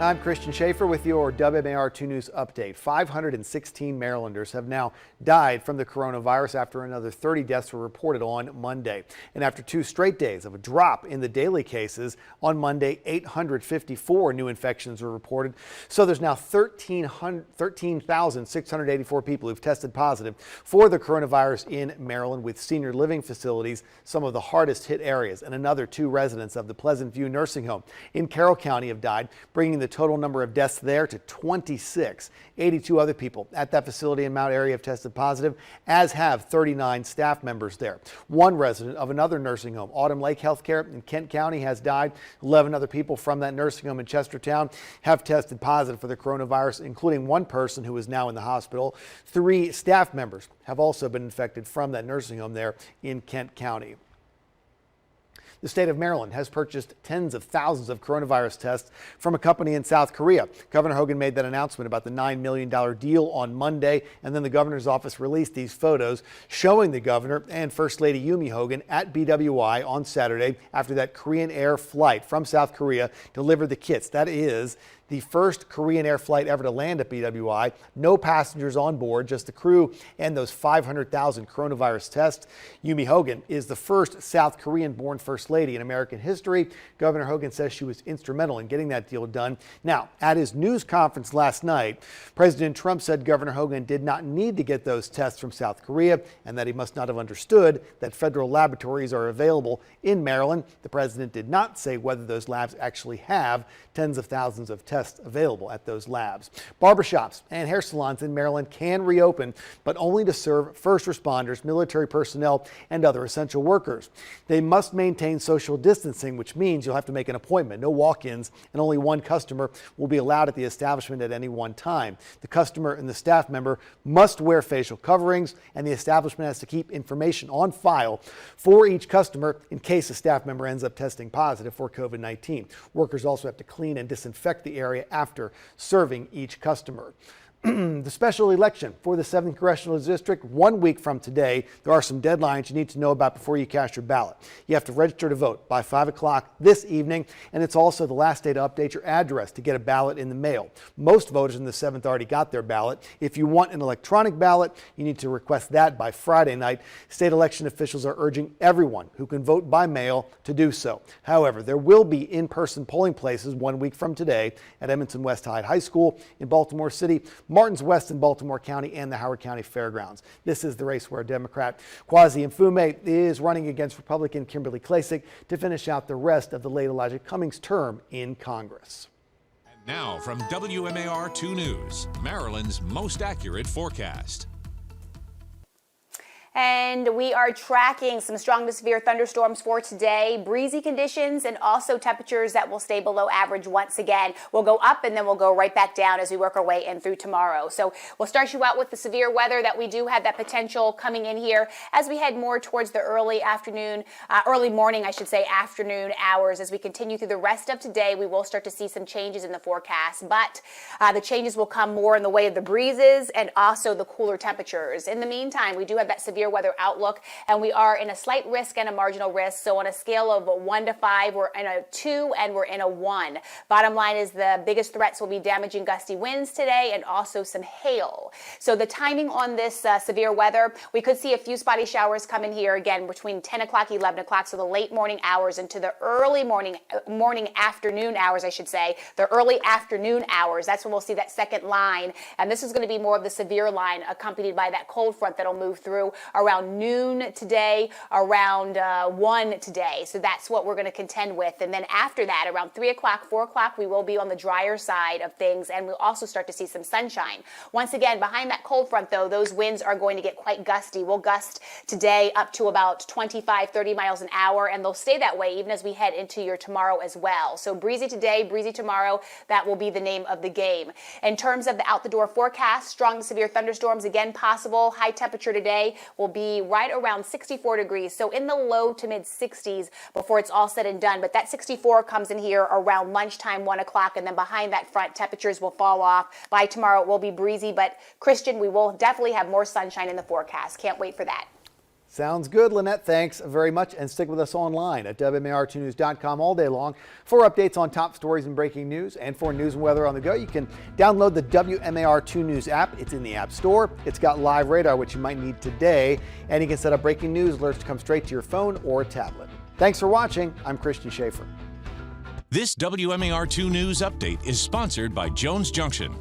I'm Christian Schaefer with your WMAR 2 News update. 516 Marylanders have now died from the coronavirus after another 30 deaths were reported on Monday. And after 2 straight days of a drop in the daily cases, on Monday, 854 new infections were reported. So there's now 13,684 people who've tested positive for the coronavirus in Maryland, with senior living facilities some of the hardest hit areas. And another 2 residents of the Pleasant View Nursing Home in Carroll County have died, bringing the total number of deaths there to 26. 82 other people at that facility in Mount Airy have tested positive, as have 39 staff members there. 1 resident of another nursing home, Autumn Lake Healthcare in Kent County, has died. 11 other people from that nursing home in Chestertown have tested positive for the coronavirus, including 1 person who is now in the hospital. 3 staff members have also been infected from that nursing home there in Kent County. The state of Maryland has purchased tens of thousands of coronavirus tests from a company in South Korea. Governor Hogan made that announcement about the $9 million deal on Monday, and then the governor's office released these photos showing the governor and First Lady Yumi Hogan at BWI on Saturday after that Korean Air flight from South Korea delivered the kits. That is the first Korean Air flight ever to land at BWI. No passengers on board, just the crew and those 500,000 coronavirus tests. Yumi Hogan is the first South Korean-born First Lady in American history. Governor Hogan says she was instrumental in getting that deal done. Now, at his news conference last night, President Trump said Governor Hogan did not need to get those tests from South Korea and that he must not have understood that federal laboratories are available in Maryland. The president did not say whether those labs actually have tens of thousands of tests available at those labs. Barbershops and hair salons in Maryland can reopen, but only to serve first responders, military personnel, and other essential workers. They must maintain social distancing, which means you'll have to make an appointment, no walk-ins, and only 1 customer will be allowed at the establishment at any one time. The customer and the staff member must wear facial coverings, and the establishment has to keep information on file for each customer in case a staff member ends up testing positive for COVID-19. Workers also have to clean and disinfect the area after serving each customer. The special election for the 7th Congressional District, 1 week from today. There are some deadlines you need to know about before you cast your ballot. You have to register to vote by 5 o'clock this evening, and it's also the last day to update your address to get a ballot in the mail. Most voters in the 7th already got their ballot. If you want an electronic ballot, you need to request that by Friday night. State election officials are urging everyone who can vote by mail to do so. However, there will be in-person polling places 1 week from today at Edmondson West High School in Baltimore City, Martins West in Baltimore County, and the Howard County Fairgrounds. This is the race where Democrat Kwasi Mfume is running against Republican Kimberly Klacik to finish out the rest of the late Elijah Cummings term in Congress. And now from WMAR 2 News, Maryland's most accurate forecast. And we are tracking some strong to severe thunderstorms for today. Breezy conditions and also temperatures that will stay below average once again. We'll go up and then we'll go right back down as we work our way in through tomorrow. So we'll start you out with the severe weather that we do have that potential coming in here as we head more towards the early morning afternoon hours. As we continue through the rest of today, we will start to see some changes in the forecast, but the changes will come more in the way of the breezes and also the cooler temperatures. In the meantime, we do have that severe weather outlook, and we are in a slight risk and a marginal risk. So on a scale of 1 to 5, we're in a 2 and we're in a 1. Bottom line is the biggest threats will be damaging gusty winds today and also some hail. So the timing on this severe weather, we could see a few spotty showers come in here again between 10 o'clock, 11 o'clock, so the late morning hours into the early afternoon hours, I should say, the early afternoon hours. That's when we'll see that second line, and this is going to be more of the severe line accompanied by that cold front that'll move through around noon today, around 1 today. So that's what we're going to contend with. And then after that, around 3 o'clock, 4 o'clock, we will be on the drier side of things, and we'll also start to see some sunshine. Once again, behind that cold front, though, those winds are going to get quite gusty. We'll gust today up to about 25, 30 miles an hour, and they'll stay that way even as we head into your tomorrow as well. So breezy today, breezy tomorrow, that will be the name of the game. In terms of the out-the-door forecast, strong to severe thunderstorms again possible. High temperature today will be right around 64 degrees, so in the low to mid 60s before it's all said and done. But that 64 comes in here around lunchtime, 1 o'clock, and then behind that front, temperatures will fall off. By tomorrow, it will be breezy, but Christian, we will definitely have more sunshine in the forecast. Can't wait for that. Sounds good, Lynette. Thanks very much. And stick with us online at WMAR2news.com all day long for updates on top stories and breaking news. And for news and weather on the go, you can download the WMAR2 News app. It's in the App Store. It's got live radar, which you might need today. And you can set up breaking news alerts to come straight to your phone or tablet. Thanks for watching. I'm Christian Schaefer. This WMAR2 News update is sponsored by Jones Junction,